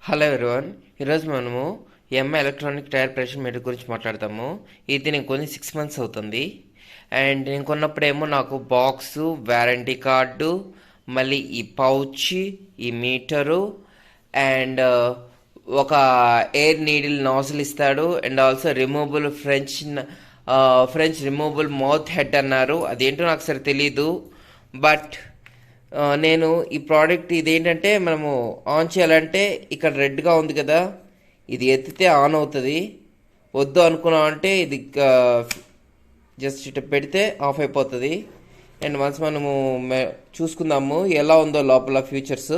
Hello everyone, ఈరోజు మనము Mi electronic tyre pressure meter గురించి మాట్లాడతాము. ఇది నేను కొని 6 months అవుతుంది. అండ్ నేను కొన్నప్పుడేమో నాకు బాక్సు, వారంటీ కార్డు, మళ్ళీ ఈ పౌచ్, ఈ మీటరు అండ్ ఒక ఎయిర్ నీడిల్ నాజిల్ ఇస్తాడు. And also removable French removable mouth head అన్నారు. అదేంటో నాకు సరే తెలీదు. బట్ నేను ఈ ప్రోడక్ట్ ఇదేంటంటే మనము ఆన్ చేయాలంటే ఇక్కడ రెడ్గా ఉంది కదా, ఇది ఎత్తితే ఆన్ అవుతుంది. వద్దు అనుకున్నామంటే ఇది జస్ట్ ఇటు పెడితే ఆఫ్ అయిపోతుంది. అండ్ వన్స్ మనము చూసుకుందాము ఎలా ఉందో లోపల ఫ్యూచర్స్.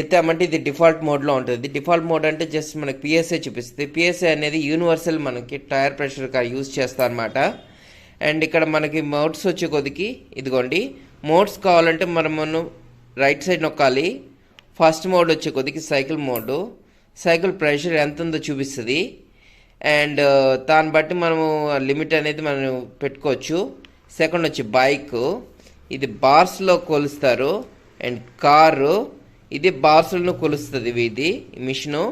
ఎత్తామంటే ఇది డిఫాల్ట్ మోడ్లో ఉంటుంది. డిఫాల్ట్ మోడ్ అంటే జస్ట్ మనకి పిఎస్ఏ చూపిస్తుంది. పిఎస్ఏ అనేది యూనివర్సల్ మనకి టైర్ ప్రెషర్ యూజ్ చేస్తా అనమాట. అండ్ ఇక్కడ మనకి మోడ్స్ వచ్చే కొద్దికి ఇదిగోండి, మోడ్స్ కావాలంటే మనం రైట్ సైడ్ నొక్కాలి. ఫస్ట్ మోడ్ వచ్చే కొద్దికి సైకిల్ మోడ్, సైకిల్ ప్రెషర్ ఎంత ఉందో చూపిస్తుంది. అండ్ దాన్ని బట్టి మనము లిమిట్ అనేది మనం పెట్టుకోవచ్చు. సెకండ్ వచ్చి బైక్, ఇది బార్స్లో కొలుస్తారు. అండ్ కారు, ఇది బార్స్లను కొలుస్తుంది ఇది మిషను.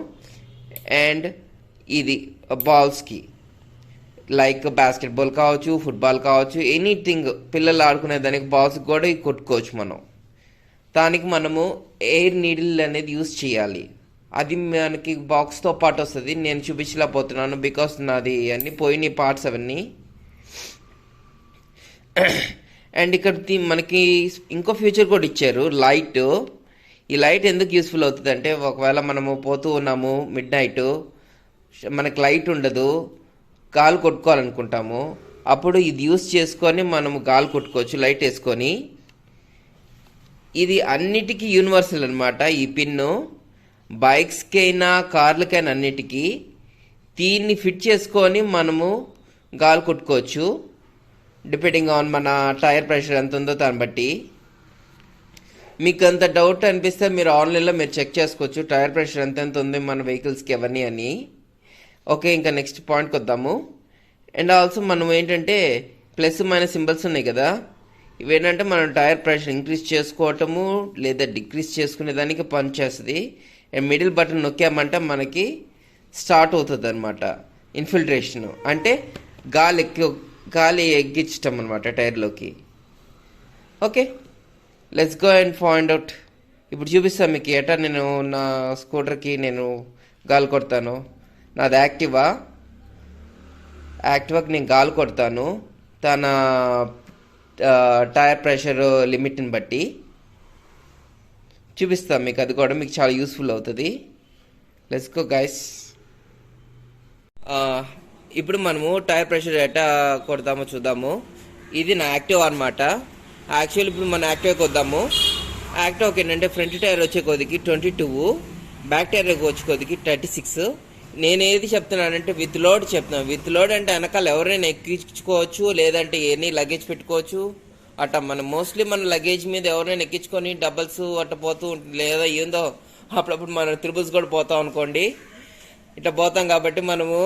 అండ్ ఇది బాల్స్కి లైక్ బాస్కెట్బాల్ కావచ్చు, ఫుట్బాల్ కావచ్చు, ఎనీథింగ్ పిల్లలు ఆడుకునే దానికి బాల్స్ కూడా కొట్టుకోవచ్చు మనం. దానికి మనము ఎయిర్ నీడిల్ అనేది యూజ్ చేయాలి. అది మనకి బాక్స్తో పాటు వస్తుంది. నేను చూపించలేకపోతున్నాను బికాస్ నాది అన్నీ పోయినాయి పార్ట్స్ అవన్నీ. అండ్ ఇక్కడ మనకి ఇంకో ఫ్యూచర్ కూడా ఇచ్చారు, లైట్. ఈ లైట్ ఎందుకు యూస్ఫుల్ అవుతుంది అంటే ఒకవేళ మనము పోతూ ఉన్నాము మిడ్ నైట్, మనకి లైట్ ఉండదు, గాలి కొట్టుకోవాలనుకుంటాము, అప్పుడు ఇది యూస్ చేసుకొని మనము గాలి కొట్టుకోవచ్చు లైట్ వేసుకొని. ఇది అన్నిటికీ యూనివర్సల్ అనమాట. ఈ పిన్ను బైక్స్కైనా కార్లకైనా అన్నిటికీ దీన్ని ఫిట్ చేసుకొని మనము గాలి కొట్టుకోవచ్చు. డిపెండింగ్ ఆన్ మన టైర్ ప్రెషర్ ఎంత ఉందో దాన్ని బట్టి. మీకు అంత డౌట్ అనిపిస్తే మీరు ఆన్లైన్లో మీరు చెక్ చేసుకోవచ్చు టైర్ ప్రెషర్ ఎంత ఉంది మన వెహికల్స్కి ఎవరిని అని. ఓకే, ఇంకా నెక్స్ట్ పాయింట్కి వద్దాము. అండ్ ఆల్సో మనం ఏంటంటే ప్లస్ మైనస్ సింబల్స్ ఉన్నాయి కదా, ఇవేంటంటే మనం టైర్ ప్రెషర్ ఇంక్రీజ్ చేసుకోవటము లేదా డిక్రీజ్ చేసుకునే దానికి పనిచేస్తుంది. అండ్ మిడిల్ బటన్ నొక్కామంటే మనకి స్టార్ట్ అవుతుంది అనమాట ఇన్ఫిల్ట్రేషన్, అంటే గాలి ఎగ్గించటం అనమాట టైర్లోకి. Okay, let's go and find out. ఇప్పుడు చూపిస్తాను మీకు ఎటా నేను నా స్కూటర్కి నేను గాలి కొడతాను. నాది యాక్టివాకి నేను గాలి కొడతాను తన టైర్ ప్రెషర్ లిమిట్ని బట్టి చూపిస్తాను మీకు. అది కూడా మీకు చాలా యూస్ఫుల్ అవుతుంది. Let's go guys. ఇప్పుడు మనము టైర్ ప్రెషర్ ఎట్టా కొడతామో చూద్దాము. ఇది నా యాక్టివ్ అనమాట. యాక్చువల్ ఇప్పుడు మన యాక్టివ్కి వద్దాము. యాక్టివ్కి ఏంటంటే ఫ్రంట్ టైర్ వచ్చే కొద్దికి 22, బ్యాక్ టైర్ వచ్చే కొద్దికి 36. నేను ఏది చెప్తున్నానంటే విత్ లోడ్ చెప్తున్నాను. విత్ లోడ్ అంటే వెనకాల ఎవరైనా ఎక్కించుకోవచ్చు, లేదంటే ఎనీ లగేజ్ పెట్టుకోవచ్చు. అట్లా మనం మోస్ట్లీ మన లగేజ్ మీద ఎవరైనా ఎక్కించుకొని డబల్స్ అట్లా పోతూ ఉంటుంది, లేదా ఏందో అప్పుడప్పుడు మనం త్రిబుల్స్ కూడా పోతాం అనుకోండి. ఇట్లా పోతాం కాబట్టి మనము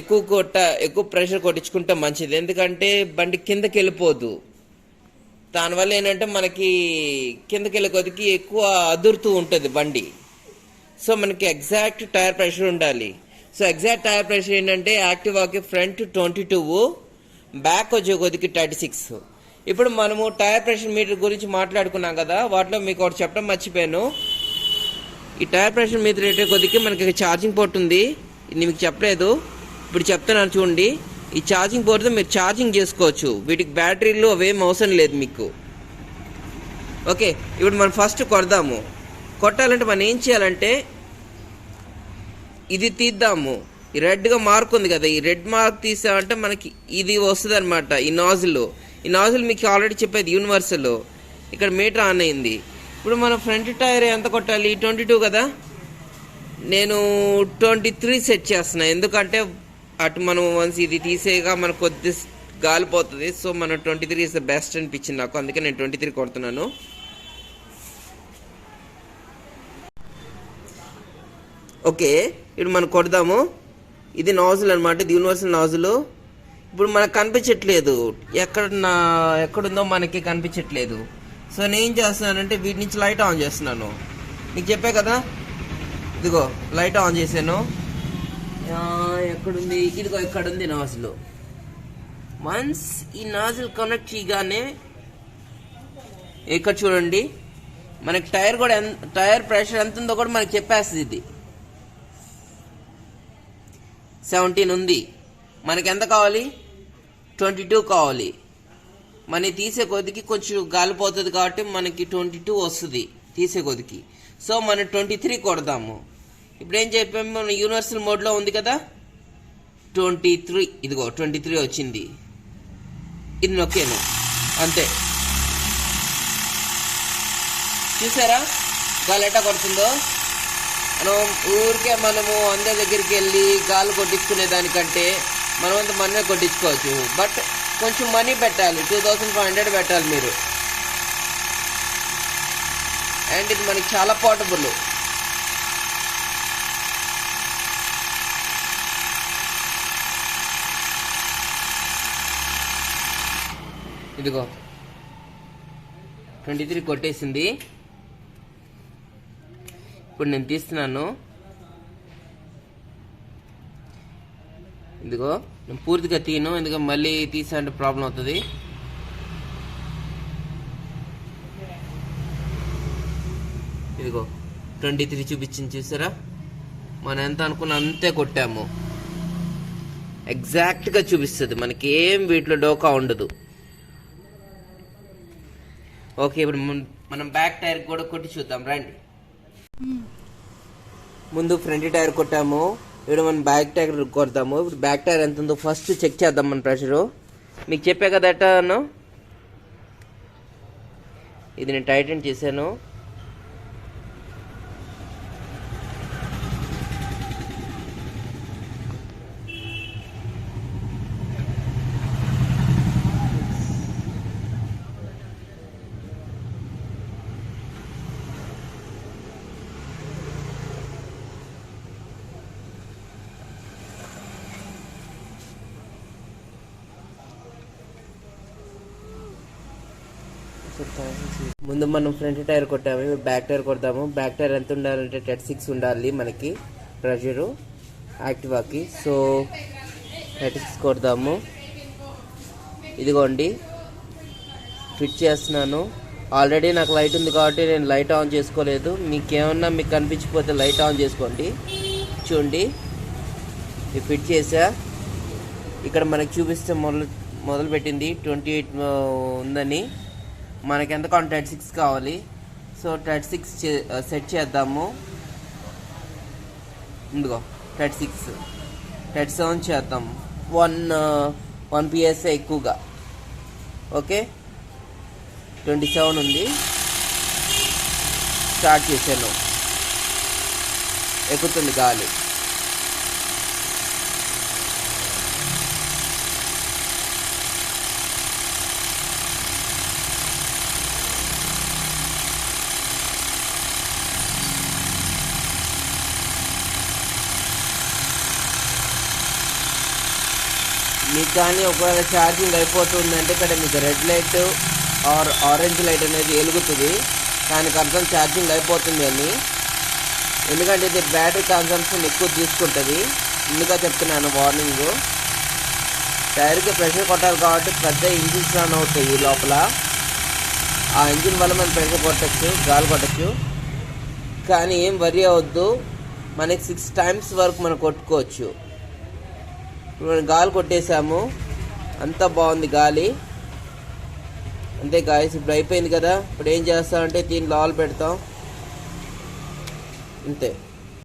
ఎక్కువ ప్రెషర్ కొట్టించుకుంటే మంచిది. ఎందుకంటే బండి కిందకి వెళ్ళిపోదు. దానివల్ల ఏంటంటే మనకి కిందకి వెళ్ళే కొద్దికి ఎక్కువ అదురుతూ ఉంటుంది బండి. సో మనకి ఎగ్జాక్ట్ టైర్ ప్రెషర్ ఉండాలి. సో ఎగ్జాక్ట్ టైర్ ప్రెషర్ ఏంటంటే యాక్టివాకి ఫ్రంట్ 22, బ్యాక్ వచ్చే కొద్దికి 36. ఇప్పుడు మనము టైర్ ప్రెషర్ మీటర్ గురించి మాట్లాడుకున్నాం కదా, వాటిలో మీకు ఒకటి చెప్పడం మర్చిపోయాను. ఈ టైర్ ప్రెషర్ మీటర్ పెట్టే కొద్దికి మనకి ఛార్జింగ్ పోర్ట్ ఉంది. ఇది మీకు చెప్పలేదు, ఇప్పుడు చెప్తున్నాను చూడండి. ఈ ఛార్జింగ్ పోర్ట్తో మీరు ఛార్జింగ్ చేసుకోవచ్చు. వీటికి బ్యాటరీలు అవేం అవసరం లేదు మీకు. ఓకే, ఇప్పుడు మనం ఫస్ట్ కొడదాము. కొట్టాలంటే మనం ఏం చేయాలంటే ఇది తీద్దాము. ఈ రెడ్గా మార్క్ ఉంది కదా, ఈ రెడ్ మార్క్ తీసామంటే మనకి ఇది వస్తుంది అనమాట. ఈ నాజిల్ మీకు ఆల్రెడీ చెప్పేది యూనివర్సల్. ఇక్కడ మీటర్ ఆన్ అయింది. ఇప్పుడు మన ఫ్రంట్ టైర్ ఎంత కొట్టాలి? 22 కదా, నేను 23 సెట్ చేస్తున్నా. ఎందుకంటే అటు మనం వన్స్ ఇది తీసేగా మనకు కొద్ది గాలిపోతుంది. సో మనం 23 ఇస్ ద బెస్ట్ అనిపించింది నాకు, అందుకే నేను 23 కొడుతున్నాను. ఓకే, ఇప్పుడు మనం కొడదాము. ఇది నాజిల్ అనమాట, ఇది యూనివర్సల్ నాజిల్. ఇప్పుడు మనకు కనిపించట్లేదు, ఎక్కడుందో మనకి కనిపించట్లేదు. సో నేను ఏం చేస్తున్నానంటే వీటి నుంచి లైట్ ఆన్ చేస్తున్నాను. మీకు చెప్పే కదా ఇదిగో లైట్ ఆన్ చేశాను. ఎక్కడుంది? ఇదిగో ఇక్కడ ఉంది నాజిల్. వన్స్ ఈ నాజిల్ కనెక్ట్ చేయగానే ఇక్కడ చూడండి, మనకి టైర్ ప్రెషర్ ఎంత ఉందో కూడా మనకి చెప్పేస్తుంది. ఇది 17 ఉంది. మనకి ఎంత కావాలి? 22 కావాలి. మన తీసే కొద్దికి కొంచెం గాలిపోతుంది కాబట్టి మనకి 22 వస్తుంది తీసే కొద్దికి. సో మనం 23 కొడదాము. ఇప్పుడు ఏం చెప్పాము, మన యూనివర్సల్ మోడ్లో ఉంది కదా, 23. ఇదిగో 23 వచ్చింది. ఇది నొక్కాను అంతే. చూసారా గాలి ఎట్టా కొడుతుందో? మనము అందరి దగ్గరికి వెళ్ళి గాలి కొట్టించుకునే దానికంటే మనమంతా మనమే కొట్టించుకోవచ్చు. బట్ కొంచెం మనీ పెట్టాలి, 2500 పెట్టాలి మీరు. అండ్ ఇది మనకి చాలా పోర్టబుల్. ఇదిగో 23 కొట్టేసింది. ఇప్పుడు నేను తీస్తున్నాను. ఇదిగో నేను పూర్తిగా తీయను, ఎందుకంటే మళ్ళీ తీసాలంటే ప్రాబ్లం అవుతుంది. ఇదిగో 23 చూపించింది, చూసారా? మనం ఎంత అనుకున్నా అంతే కొట్టాము. ఎగ్జాక్ట్గా చూపిస్తుంది, మనకి ఏం వీటిలో డోకా ఉండదు. ఓకే, ఇప్పుడు మనం బ్యాక్ టైర్ కూడా కొట్టి చూద్దాం రండి. ముందు ఫ్రంట్ టైర్ కొట్టాము, ఇప్పుడు మనం బ్యాక్ టైర్ కొడతాము. ఇప్పుడు బ్యాక్ టైర్ ఎంత ఉందో ఫస్ట్ చెక్ చేద్దాం. మన ప్రెషరు మీకు చెప్పా కదా ఎట్టాను. ఇది నేను టైటన్ చేశాను. ముందు మనం ఫ్రంట్ టైర్ కొట్టాము, ఇప్పుడు బ్యాక్ టైర్ కొడతాము. బ్యాక్ టైర్ ఎంత ఉండాలంటే 36 ఉండాలి మనకి ప్రెషరు యాక్టివాకి. సో 36 కొడదాము. ఇదిగోండి ఫిట్ చేస్తున్నాను. ఆల్రెడీ నాకు లైట్ ఉంది కాబట్టి నేను లైట్ ఆన్ చేసుకోలేదు. మీకేమన్నా మీకు కనిపించకపోతే లైట్ ఆన్ చేసుకోండి. చూడండి ఇది ఫిట్ చేసా. ఇక్కడ మనకి చూపిస్తే మొదలు పెట్టింది 28 ఉందని. మనకి ఎంత కావాలి? 36 కావాలి. సో 36 సెట్ చేద్దాము. ఇందుకో 37 చేద్దాం. 1 PSI ఎక్కువగా. ఓకే 27 ఉంది. స్టార్ట్ చేశాను, ఎక్కుతుంది గాలి. మీకు కానీ ఒకవేళ ఛార్జింగ్ అయిపోతుందంటే ఇక్కడ మీకు red light or orange light అనేది వెలుగుతుంది, దానికి అర్థం ఛార్జింగ్ అయిపోతుంది అని. ఎందుకంటే ఇది బ్యాటరీ కన్సంప్షన్ ఎక్కువ తీసుకుంటుంది. ముందుగా చెప్తున్నాను వార్నింగ్. టైర్కి ప్రెషర్ కొట్టాలి కాబట్టి పెద్ద ఇంజిన్స్ రన్ అవుతాయి లోపల. ఆ ఇంజిన్ వల్ల మనం ప్రెషర్ కొట్టచ్చు, గాలి కొట్టచ్చు. కానీ ఏం వరి అవద్దు, మనకి 6 times వరకు మనం కొట్టుకోవచ్చు. ఇప్పుడు మనం గాలి కొట్టేసాము, అంతా బాగుంది గాలి. అంతే గాయస్, ఇప్పుడు అయిపోయింది కదా. ఇప్పుడు ఏం చేస్తామంటే దీన్ని లోపల పెడతాం అంతే.